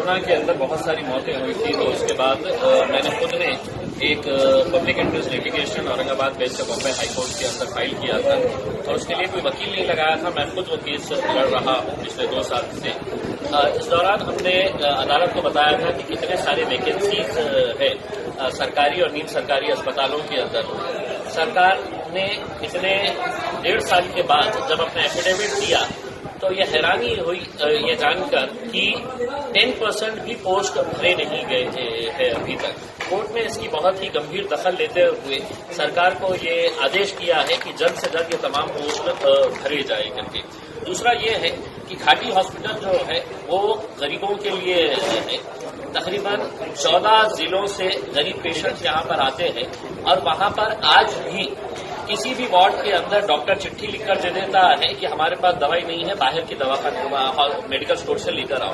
Corona के अंदर बहुत सारी मौतें हुई थी, तो उसके बाद मैंने खुद ने एक public interest litigation Aurangabad bench का बॉम्बे हाई कोर्ट के अंदर फाइल किया था और उसके लिए कोई वकील नहीं लगाया था। मैं खुद वो केस लड़ रहा हूं पिछले 2 साल से। इस दौरान हमने अदालत को बताया था कि कितने सारे वैकेंसीज है सरकारी और नीम सरकारी अस्पतालों के अंदर। सरकार ने पिछले 1.5 साल के बाद जब अपना एफिडेविट दिया तो ये हैरानी हुई ये जानकर कि 10% भी पोस्ट भरे नहीं गए हैं अभी तक। कोर्ट ने इसकी बहुत ही गंभीर दखल लेते हुए सरकार को ये आदेश किया है कि जल्द से जल्द ये तमाम पोस्ट भरे जाए करके। दूसरा ये है कि घाटी हॉस्पिटल जो है वो गरीबों के लिए है। तकरीबन 14 जिलों से गरीब पेशेंट्स यहाँ पर आते हैं और वहाँ पर आज भी किसी भी वार्ड के अंदर डॉक्टर चिट्ठी लिखकर दे देता है कि हमारे पास दवाई नहीं है, बाहर की दवा मेडिकल स्टोर से लेकर आओ।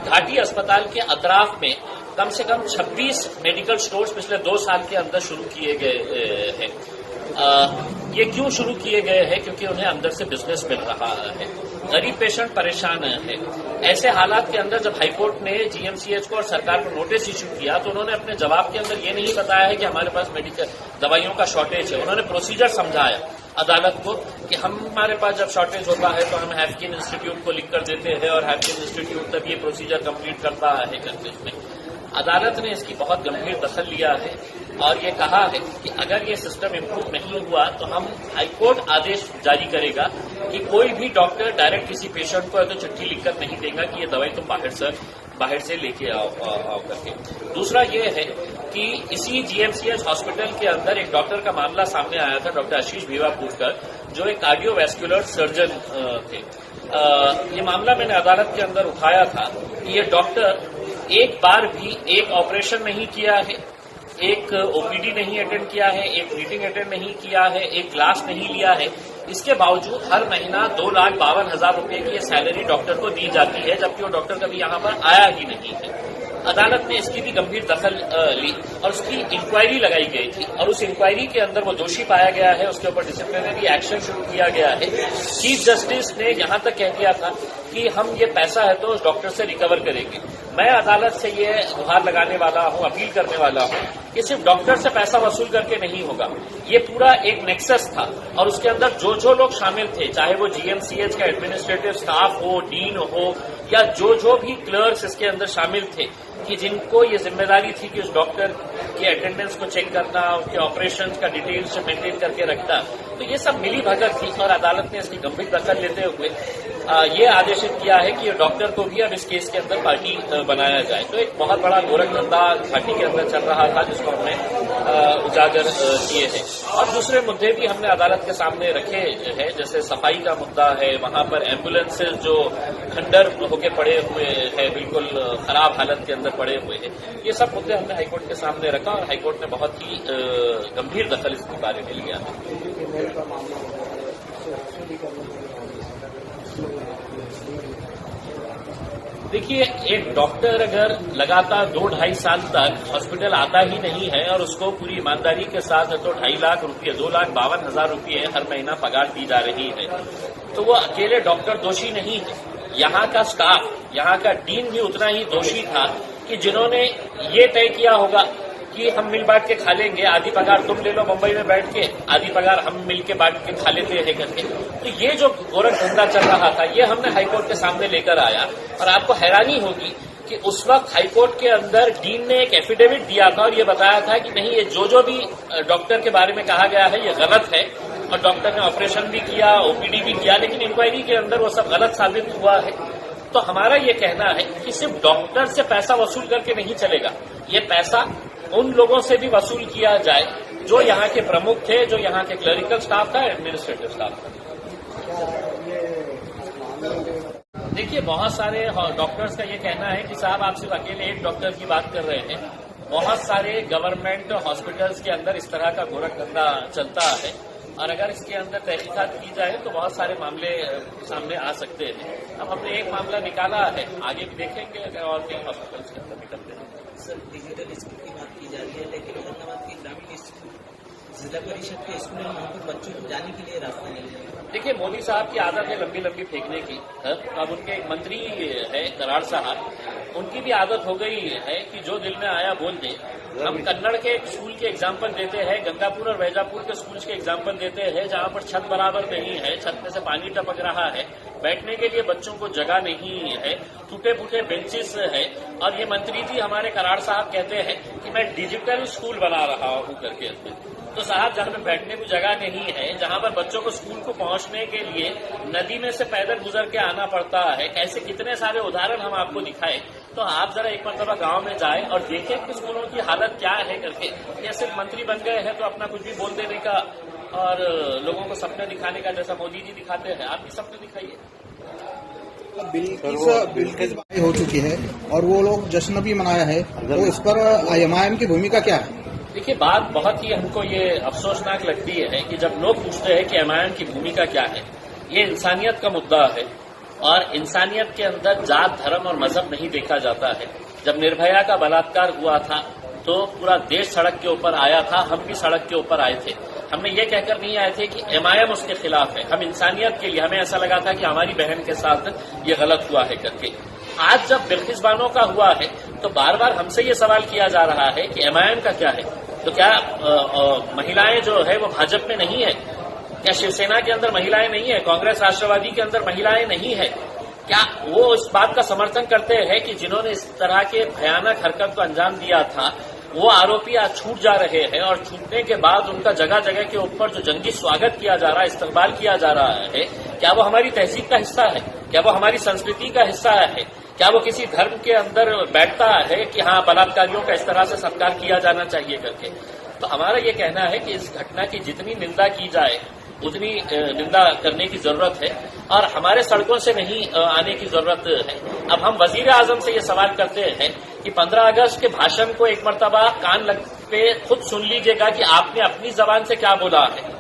घाटी अस्पताल के अतराफ में कम से कम 26 मेडिकल स्टोर्स पिछले 2 साल के अंदर शुरू किए गए हैं। ये क्यों शुरू किए गए हैं? क्योंकि उन्हें अंदर से बिजनेस मिल रहा है। गरीब पेशेंट परेशान है। ऐसे हालात के अंदर जब हाईकोर्ट ने जीएमसीएच को और सरकार को नोटिस इश्यू किया तो उन्होंने अपने जवाब के अंदर ये नहीं बताया है कि हमारे पास मेडिकल दवाइयों का शॉर्टेज है। उन्होंने प्रोसीजर समझाया अदालत को कि हमारे पास जब शॉर्टेज होता है तो हम हैफकिन इंस्टीट्यूट को लिख कर देते हैं और हैफकिन इंस्टीट्यूट तब ये प्रोसीजर कंप्लीट करता है करके इसमें। अदालत ने इसकी बहुत गंभीर दखल लिया है और ये कहा है कि अगर ये सिस्टम इम्प्रूव नहीं हुआ तो हम हाईकोर्ट आदेश जारी करेगा कि कोई भी डॉक्टर डायरेक्ट किसी पेशेंट को तो चिट्ठी लिखकर नहीं देगा कि ये दवाई तुम बाहर से लेके आओ करके। दूसरा ये है कि इसी जीएमसीएच हॉस्पिटल के अंदर एक डॉक्टर का मामला सामने आया था, डॉक्टर आशीष भिवापुरकर, जो एक कार्डियोवैस्कुलर सर्जन थे। ये मामला मैंने अदालत के अंदर उठाया था कि ये डॉक्टर एक बार भी एक ऑपरेशन नहीं किया है, एक ओपीडी नहीं अटेंड किया है, एक मीटिंग अटेंड नहीं किया है, एक क्लास नहीं लिया है। इसके बावजूद हर महीना 2,52,000 रुपए की ये सैलरी डॉक्टर को दी जाती है, जबकि वो डॉक्टर कभी यहाँ पर आया ही नहीं है। अदालत ने इसकी भी गंभीर दखल ली और उसकी इंक्वायरी लगाई गई थी और उस इंक्वायरी के अंदर वो दोषी पाया गया है, उसके ऊपर डिसिप्लिनरी एक्शन शुरू किया गया है। चीफ जस्टिस ने यहां तक कह दिया था कि हम ये पैसा है तो उस डॉक्टर से रिकवर करेंगे। मैं अदालत से ये गुहार लगाने वाला हूं, अपील करने वाला हूं कि सिर्फ डॉक्टर से पैसा वसूल करके नहीं होगा। ये पूरा एक नेक्सस था और उसके अंदर जो लोग शामिल थे, चाहे वो जीएमसीएच का एडमिनिस्ट्रेटिव स्टाफ हो, डीन हो या जो भी क्लर्क्स इसके अंदर शामिल थे, कि जिनको ये जिम्मेदारी थी कि उस डॉक्टर के अटेंडेंस को चेक करना, उनके ऑपरेशन का डिटेल्स मेंटेन करके रखना, तो ये सब मिली भगत थी और अदालत ने इसकी गंभीर दखल लेते हुए ये आदेशित किया है कि डॉक्टर को भी अब इस केस के अंदर पार्टी बनाया जाए। तो एक बहुत बड़ा गोरख धंधा घाटी के अंदर चल रहा था जिसको हमने उजागर किए हैं। और दूसरे मुद्दे भी हमने अदालत के सामने रखे हैं, जैसे सफाई का मुद्दा है, वहां पर एम्बुलेंसेज जो खंडर होके पड़े हुए हैं, बिल्कुल खराब हालत के अंदर पड़े हुए हैं। ये सब मुद्दे हमने हाईकोर्ट के सामने रखा और हाईकोर्ट ने बहुत ही गंभीर दखल इसके बारे में लिया है। देखिए, एक डॉक्टर अगर लगातार 2-2.5 साल तक हॉस्पिटल आता ही नहीं है और उसको पूरी ईमानदारी के साथ तो 2.5 लाख रुपये 2,52,000 रुपये हर महीना पगार दी जा रही है, तो वो अकेले डॉक्टर दोषी नहीं है। यहाँ का स्टाफ, यहाँ का डीन भी उतना ही दोषी था कि जिन्होंने ये तय किया होगा कि हम मिल बांट के खा लेंगे, आधी पगार तुम ले लो मुंबई में बैठ के, आधी पगार हम मिल के बांट के खा लेते हैं करके। तो ये जो गोरख धंधा चल रहा था ये हमने हाईकोर्ट के सामने लेकर आया और आपको हैरानी होगी कि उस वक्त हाईकोर्ट के अंदर डीन ने एक एफिडेविट दिया था और ये बताया था कि नहीं, ये जो भी डॉक्टर के बारे में कहा गया है ये गलत है और डॉक्टर ने ऑपरेशन भी किया, ओपीडी भी किया, लेकिन इंक्वायरी के अंदर वो सब गलत साबित हुआ है। तो हमारा ये कहना है कि सिर्फ डॉक्टर से पैसा वसूल करके नहीं चलेगा, ये पैसा उन लोगों से भी वसूल किया जाए जो यहाँ के प्रमुख थे, जो यहाँ के क्लरिकल स्टाफ था, एडमिनिस्ट्रेटिव स्टाफ था। देखिए, बहुत सारे डॉक्टर्स का ये कहना है कि साहब आप सिर्फ अकेले एक डॉक्टर की बात कर रहे हैं, बहुत सारे गवर्नमेंट हॉस्पिटल्स के अंदर इस तरह का गोरख धंधा चलता है और अगर इसके अंदर तहकीकात की जाए तो बहुत सारे मामले सामने आ सकते हैं। अब हमने एक मामला निकाला है, आगे भी देखेंगे अगर और कई हॉस्पिटल्स के अंदर निकलते हैं। सर, डिजिटल स्कूल की बात की जा रही है, लेकिन औरंगाबाद के ग्रामीण स्कूल, जिला परिषद के स्कूल हैं, वहाँ पर बच्चों को जाने के लिए रास्ता नहीं है। देखिए, मोदी साहब की आदत है लंबी लंबी फेंकने की। अब उनके एक मंत्री है कराड़ साहब, उनकी भी आदत हो गई है कि जो दिल में आया बोल दे। हम कन्नड़ के स्कूल के एग्जाम्पल देते हैं, गंगापुर और वैजापुर के स्कूल के एग्जाम्पल देते हैं, जहां पर छत बराबर नहीं है, छत में से पानी टपक रहा है, बैठने के लिए बच्चों को जगह नहीं है, टूटे फूटे बेंचेस है। और ये मंत्री जी हमारे कराड़ साहब कहते हैं कि मैं डिजिटल स्कूल बना रहा हूं करके। तो साहब, जहां पे बैठने की जगह नहीं है, जहां पर बच्चों को स्कूल को पहुंचने के लिए नदी में से पैदल गुजर के आना पड़ता है, ऐसे कितने सारे उदाहरण हम आपको दिखाएं। तो आप जरा एक मरतबा गांव में जाएं और देखें कि स्कूलों की हालत क्या है करके। या सिर्फ मंत्री बन गए हैं तो अपना कुछ भी बोल देने का और लोगों को सपने दिखाने का, जैसा मोदी जी दिखाते हैं, आप भी सपने दिखाइए। बिल्किस भाई हो चुकी है और वो लोग जश्न भी मनाया है, तो इस पर एमआईएम की भूमिका क्या है? देखिए, बात बहुत ही हमको ये अफसोसनाक लगती है कि जब लोग पूछते हैं कि एमआईएम की भूमिका क्या है। ये इंसानियत का मुद्दा है और इंसानियत के अंदर जात, धर्म और मजहब नहीं देखा जाता है। जब निर्भया का बलात्कार हुआ था तो पूरा देश सड़क के ऊपर आया था, हम भी सड़क के ऊपर आए थे। हमने ये कहकर नहीं आए थे कि एमआईएम उसके खिलाफ है, हम इंसानियत के लिए, हमें ऐसा लगा था कि हमारी बहन के साथ ये गलत हुआ है करके। आज जब बिल्किस बानो का हुआ है तो बार बार हमसे ये सवाल किया जा रहा है कि एमआईएम का क्या है। तो क्या महिलाएं जो है वो भाजपा में नहीं है? क्या शिवसेना के अंदर महिलाएं नहीं है? कांग्रेस राष्ट्रवादी के अंदर महिलाएं नहीं है? क्या वो इस बात का समर्थन करते हैं कि जिन्होंने इस तरह के भयानक हरकत को अंजाम दिया था वो आरोपी आज छूट जा रहे हैं और छूटने के बाद उनका जगह जगह के ऊपर जो जंगी स्वागत किया जा रहा है, इस्तकबाल किया जा रहा है, क्या वो हमारी तहजीब का हिस्सा है? क्या वो हमारी संस्कृति का हिस्सा है? क्या वो किसी धर्म के अंदर बैठता है कि हाँ, बलात्कारियों का इस तरह से सत्कार किया जाना चाहिए करके? तो हमारा ये कहना है कि इस घटना की जितनी निंदा की जाए उतनी निंदा करने की जरूरत है और हमारे सड़कों से नहीं आने की जरूरत है। अब हम वजीर आजम से ये सवाल करते हैं कि 15 अगस्त के भाषण को एक मर्तबा कान लग पे खुद सुन लीजिएगा कि आपने अपनी जबान से क्या बोला है।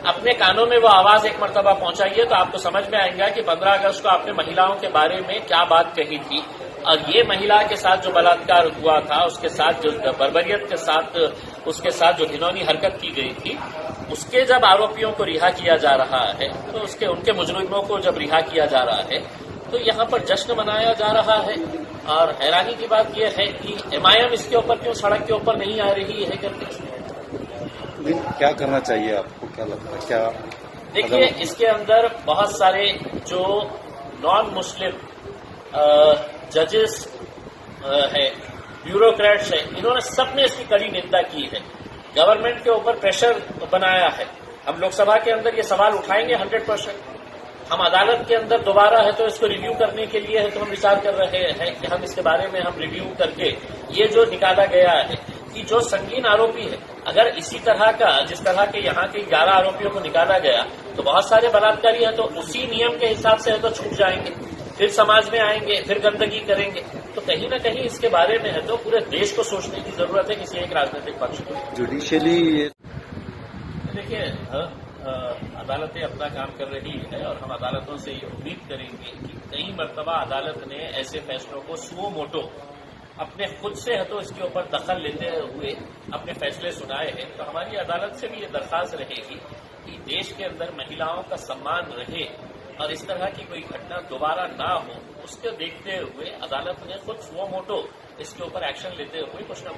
अपने कानों में वो आवाज एक मर्तबा पहुंचाइए तो आपको समझ में आएगा कि 15 अगस्त को आपने महिलाओं के बारे में क्या बात कही थी। और ये महिला के साथ जो बलात्कार हुआ था, उसके साथ जो बर्बरियत के साथ उसके साथ जो घिनौनी हरकत की गई थी, उसके जब आरोपियों को रिहा किया जा रहा है तो उनके मुजरिमों को जब रिहा किया जा रहा है तो यहाँ पर जश्न मनाया जा रहा है। और हैरानी की बात यह है कि एमआईएम इसके ऊपर क्यों सड़क के ऊपर नहीं आ रही है करके। क्या करना चाहिए आपको, क्या लगता है? क्या देखिए, इसके अंदर बहुत सारे जो नॉन मुस्लिम जजेस है, ब्यूरोक्रेट्स है, इन्होंने सबने इसकी कड़ी निंदा की है। गवर्नमेंट के ऊपर प्रेशर बनाया है। हम लोकसभा के अंदर ये सवाल उठाएंगे 100%। हम अदालत के अंदर दोबारा है तो इसको रिव्यू करने के लिए है तो हम विचार कर रहे हैं कि हम इसके बारे में हम रिव्यू करके ये जो निकाला गया है कि जो संगीन आरोपी है, अगर इसी तरह का जिस तरह के यहाँ के 11 आरोपियों को निकाला गया तो बहुत सारे बलात्कारी है तो उसी नियम के हिसाब से है तो छूट जाएंगे, फिर समाज में आएंगे, फिर गंदगी करेंगे। तो कहीं ना कहीं इसके बारे में है तो पूरे देश को सोचने की जरूरत है, किसी एक राजनीतिक पक्ष को। जुडिशियली देखिए, अदालतें अपना काम कर रही है और हम अदालतों से ये उम्मीद करेंगे कि कई मर्तबा अदालत ने ऐसे फैसलों को सुओ मोटो अपने खुद से है तो इसके ऊपर दखल लेते हुए अपने फैसले सुनाए हैं। तो हमारी अदालत से भी ये दरखास्त रहेगी कि देश के अंदर महिलाओं का सम्मान रहे और इस तरह की कोई घटना दोबारा ना हो, उसको देखते हुए अदालत ने खुद सुओ मोटो इसके ऊपर एक्शन लेते हुए कुछ न